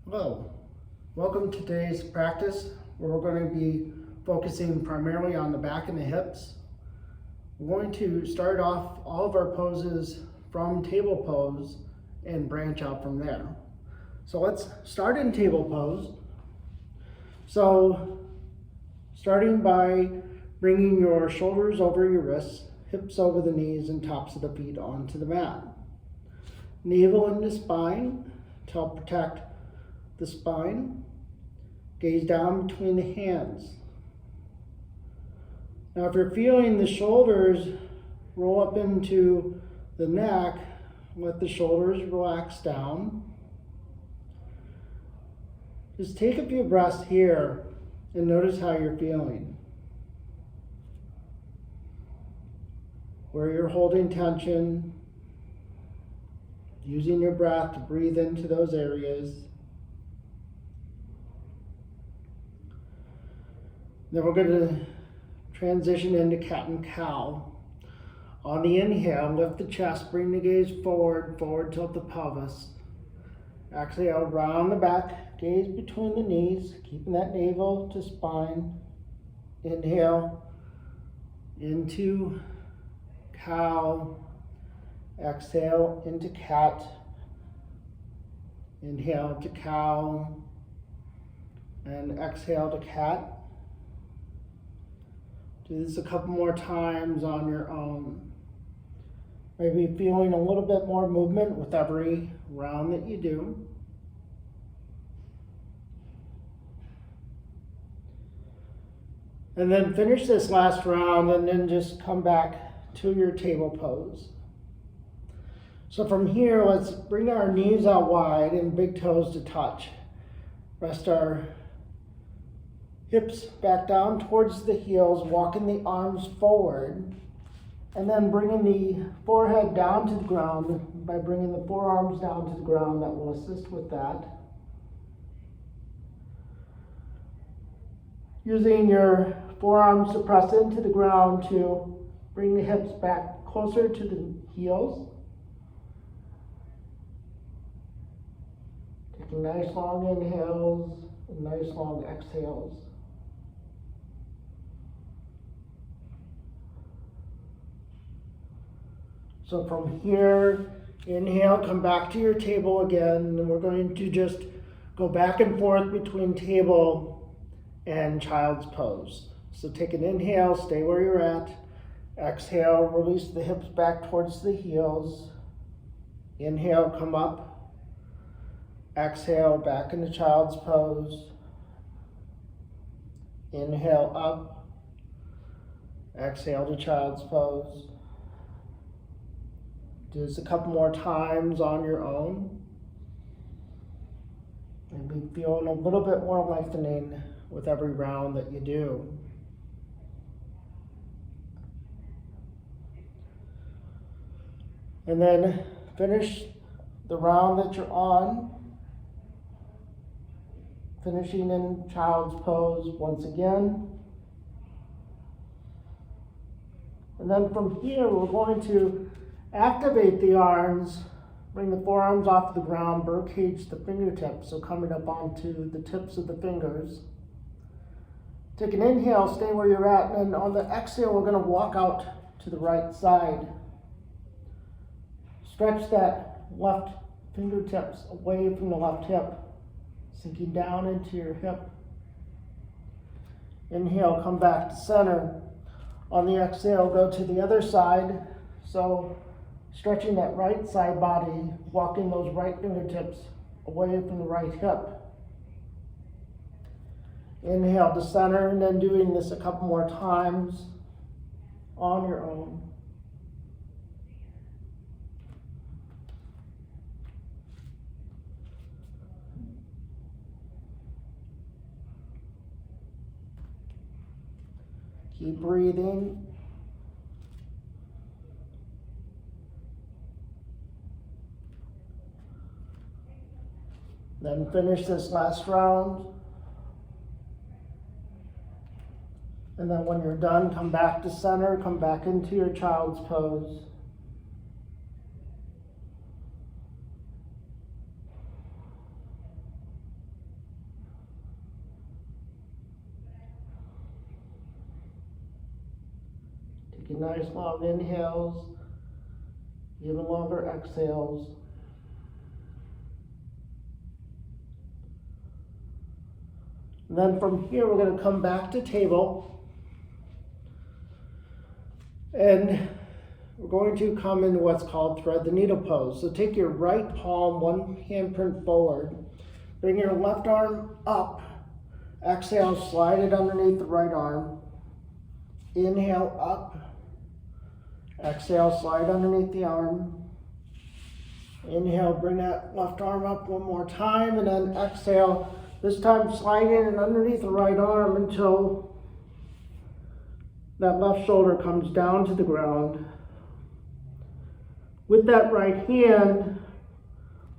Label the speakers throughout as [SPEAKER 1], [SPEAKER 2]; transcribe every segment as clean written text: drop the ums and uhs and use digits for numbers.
[SPEAKER 1] Hello, welcome to today's practice where we're going to be focusing primarily on the back and the hips. We're going to start off all of our poses from table pose and branch out from there. So let's start in table pose. So starting by bringing your shoulders over your wrists, hips over the knees, and tops of the feet onto the mat. Navel into spine to help protect the spine. Gaze down between the hands. Now if you're feeling the shoulders roll up into the neck, let the shoulders relax down. Just take a few breaths here and notice how you're feeling. Where you're holding tension, using your breath to breathe into those areas. Then we're going to transition into cat and cow. On the inhale, lift the chest, bring the gaze forward, tilt the pelvis. Exhale, round the back, gaze between the knees, keeping that navel to spine. Inhale into cow. Exhale into cat. Inhale to cow. And exhale to cat. Do this a couple more times on your own. Maybe feeling a little bit more movement with every round that you do. And then finish this last round and then just come back to your table pose. So from here, let's bring our knees out wide and big toes to touch. Rest our hips back down towards the heels, walking the arms forward, and then bringing the forehead down to the ground by bringing the forearms down to the ground. That will assist with that. Using your forearms to press into the ground to bring the hips back closer to the heels. Taking nice long inhales and nice long exhales. So from here, inhale, come back to your table again, and we're going to just go back and forth between table and child's pose. So take an inhale, stay where you're at. Exhale, release the hips back towards the heels. Inhale, come up. Exhale, back into child's pose. Inhale, up. Exhale to child's pose. Do this a couple more times on your own. Maybe feeling a little bit more lengthening with every round that you do. And then finish the round that you're on. Finishing in child's pose once again. And then from here, we're going to activate the arms, bring the forearms off the ground, birdcage the fingertips, so coming up onto the tips of the fingers. Take an inhale, stay where you're at, and then on the exhale, we're going to walk out to the right side. Stretch that left fingertips away from the left hip, sinking down into your hip. Inhale, come back to center. On the exhale, go to the other side. So stretching that right side body, walking those right fingertips away from the right hip. Inhale to center, and then doing this a couple more times on your own. Keep breathing. Then finish this last round. And then when you're done, come back to center, come back into your child's pose. Taking nice long inhales, even longer exhales. And then from here, we're going to come back to table. And we're going to come into what's called thread the needle pose. So take your right palm, one handprint forward. Bring your left arm up. Exhale, slide it underneath the right arm. Inhale up. Exhale, slide underneath the arm. Inhale, bring that left arm up one more time, and then exhale. This time slide in and underneath the right arm until that left shoulder comes down to the ground. With that right hand,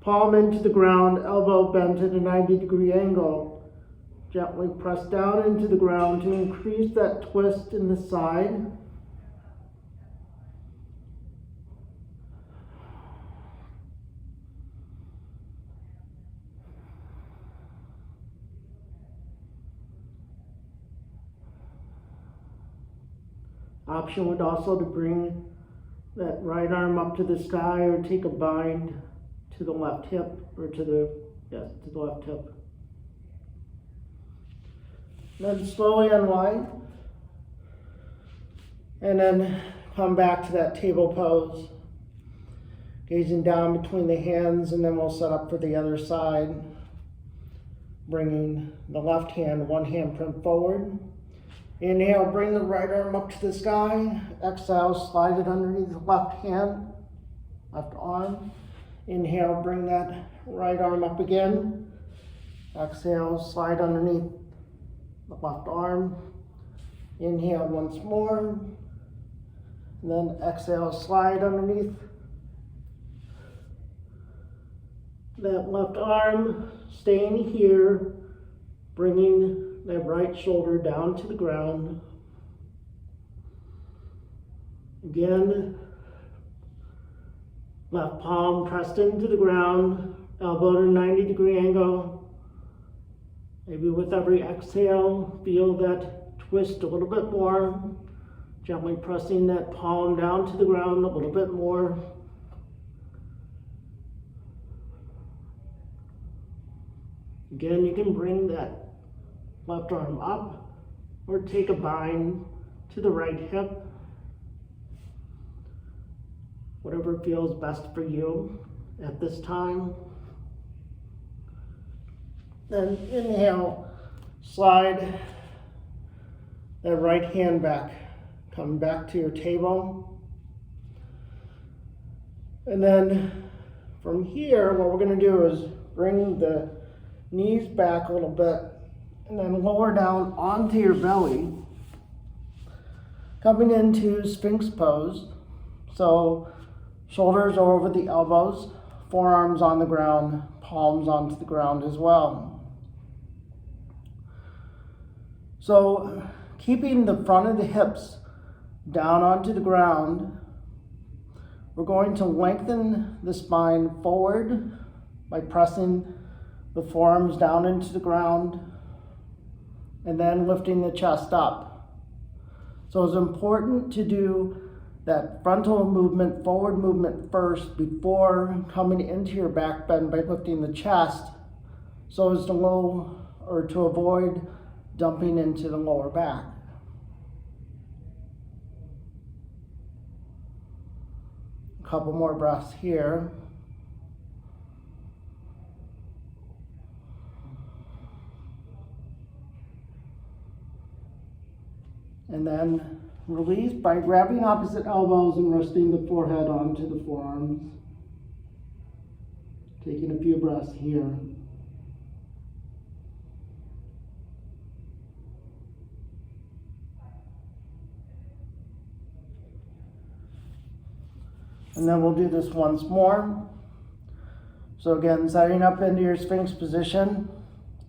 [SPEAKER 1] palm into the ground, elbow bent at a 90-degree angle. Gently press down into the ground to increase that twist in the side. Option would also to bring that right arm up to the sky or take a bind to the left hip or to the left hip. Then slowly unwind and then come back to that table pose, gazing down between the hands, and then we'll set up for the other side, bringing the left hand, one handprint forward. Inhale, bring the right arm up to the sky. Exhale, slide it underneath the left hand, left arm. Inhale, bring that right arm up again. Exhale, slide underneath the left arm. Inhale once more. And then exhale, slide underneath that left arm. Staying here, bringing that right shoulder down to the ground. Again, left palm pressed into the ground, elbow to 90-degree angle. Maybe with every exhale, feel that twist a little bit more. Gently pressing that palm down to the ground a little bit more. Again, you can bring that left arm up or take a bind to the right hip. Whatever feels best for you at this time. Then inhale, slide that right hand back. Come back to your table. And then from here, what we're going to do is bring the knees back a little bit and then lower down onto your belly. Coming into sphinx pose. So shoulders are over the elbows, forearms on the ground, palms onto the ground as well. So keeping the front of the hips down onto the ground, we're going to lengthen the spine forward by pressing the forearms down into the ground and then lifting the chest up. So it's important to do that frontal movement, forward movement first before coming into your back bend by lifting the chest, so as to avoid dumping into the lower back. A couple more breaths here. And then release by grabbing opposite elbows and resting the forehead onto the forearms. Taking a few breaths here. And then we'll do this once more. So again, setting up into your sphinx position,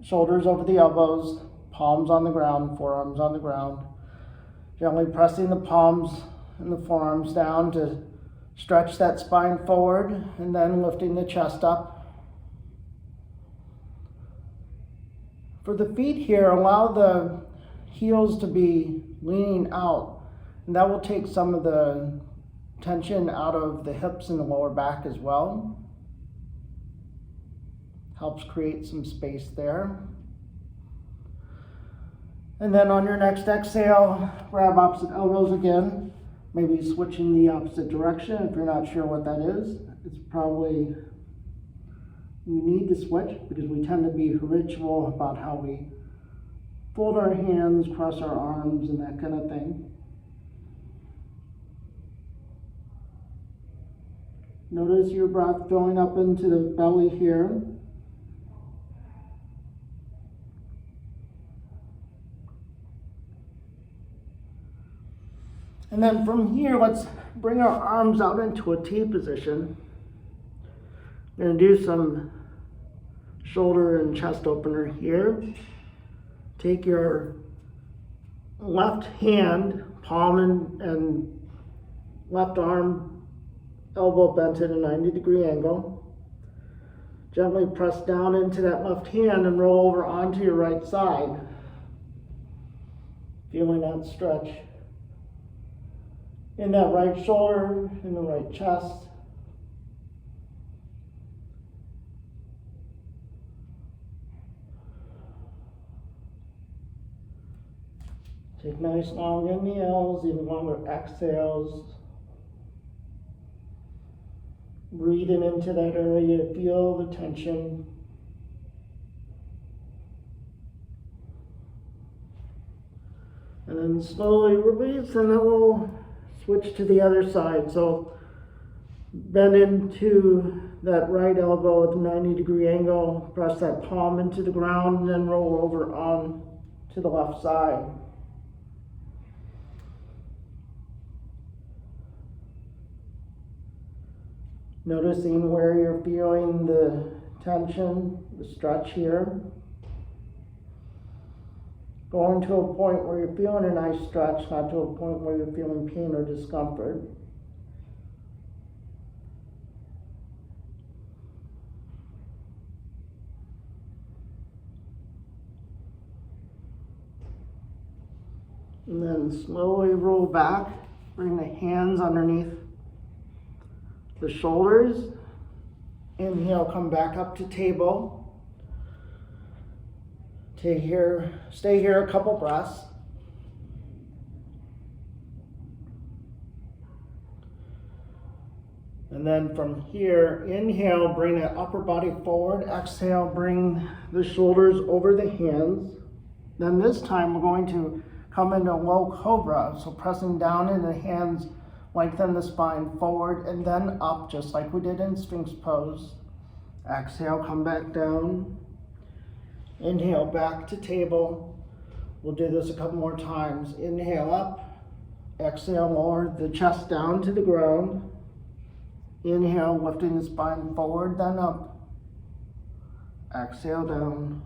[SPEAKER 1] shoulders over the elbows, palms on the ground, forearms on the ground. Gently pressing the palms and the forearms down to stretch that spine forward and then lifting the chest up. For the feet here, allow the heels to be leaning out And that will take some of the tension out of the hips and the lower back as well. Helps create some space there. And then on your next exhale, grab opposite elbows again. Maybe switching the opposite direction if you're not sure what that is. It's probably you need to switch because we tend to be habitual about how we fold our hands, cross our arms, and that kind of thing. Notice your breath going up into the belly here. And then from here, let's bring our arms out into a T position. We're going to do some shoulder and chest opener here. Take your left hand, palm and left arm, elbow bent at a 90-degree angle. Gently press down into that left hand and roll over onto your right side. Feeling that stretch in that right shoulder, in the right chest. Take nice long inhales, even longer exhales. Breathing into that area, feel the tension. And then slowly release, and then we'll switch to the other side. So bend into that right elbow at a 90-degree angle, press that palm into the ground, and then roll over on to the left side. Noticing where you're feeling the tension, the stretch here. Going to a point where you're feeling a nice stretch, not to a point where you're feeling pain or discomfort. And then slowly roll back, bring the hands underneath the shoulders. Inhale, come back up to table. Stay here a couple breaths. And then from here, inhale, bring that upper body forward. Exhale, bring the shoulders over the hands. Then this time we're going to come into low cobra. So pressing down into the hands, lengthen the spine forward and then up, just like we did in sphinx pose. Exhale, come back down. Inhale, back to table. We'll do this a couple more times. Inhale up. Exhale, lower the chest down to the ground. Inhale, lifting the spine forward, then up. Exhale, down.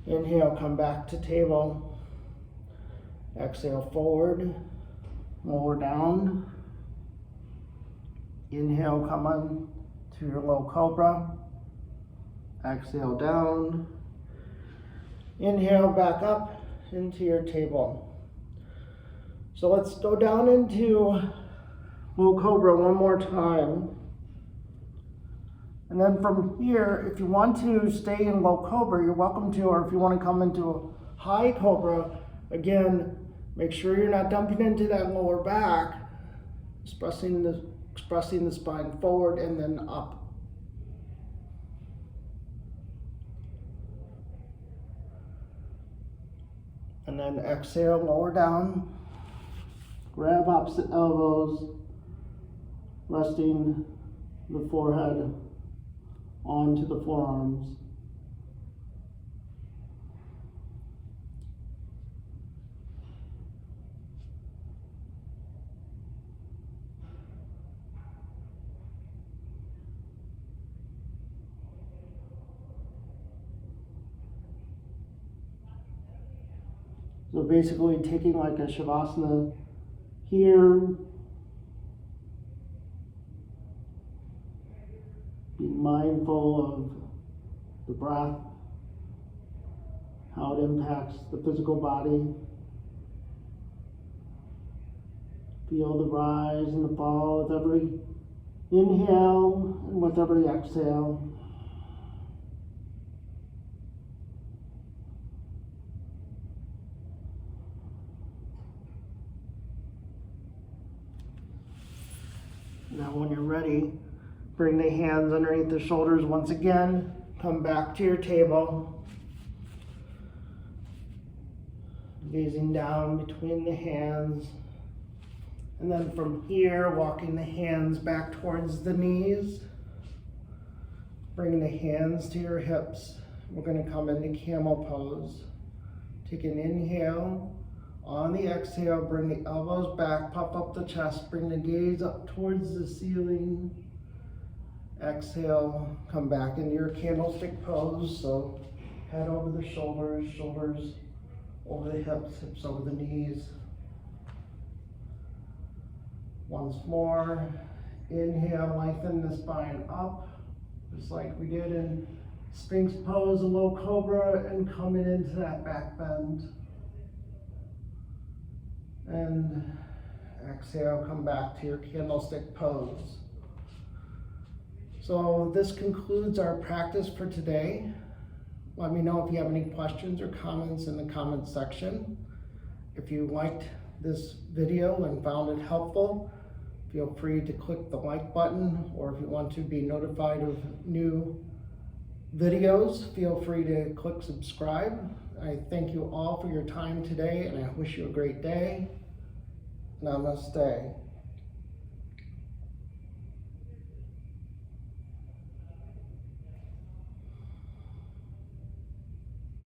[SPEAKER 1] Inhale, come back to table. Exhale, forward. Lower down. Inhale, come on to your low cobra. Exhale, down. Inhale, back up into your table. So let's go down into low cobra one more time. And then from here, if you want to stay in low cobra, you're welcome to, or if you want to come into a high cobra, again, make sure you're not dumping into that lower back, expressing the spine forward and then up. And then exhale, lower down. Grab opposite elbows, resting the forehead onto the forearms. So basically taking like a shavasana here, being mindful of the breath, how it impacts the physical body. Feel the rise and the fall with every inhale and with every exhale. Now when you're ready, bring the hands underneath the shoulders once again. Come back to your table. Gazing down between the hands. And then from here, walking the hands back towards the knees. Bringing the hands to your hips. We're going to come into camel pose. Take an inhale. On the exhale, bring the elbows back, puff up the chest, bring the gaze up towards the ceiling. Exhale, come back into your candlestick pose. So head over the shoulders, shoulders over the hips, hips over the knees. Once more, inhale, lengthen the spine up, just like we did in sphinx pose, a low cobra, and coming into that back bend. And exhale, come back to your candlestick pose. So this concludes our practice for today. Let me know if you have any questions or comments in the comments section. If you liked this video and found it helpful, feel free to click the like button, or if you want to be notified of new videos, feel free to click subscribe. I thank you all for your time today, and I wish you a great day. Namaste.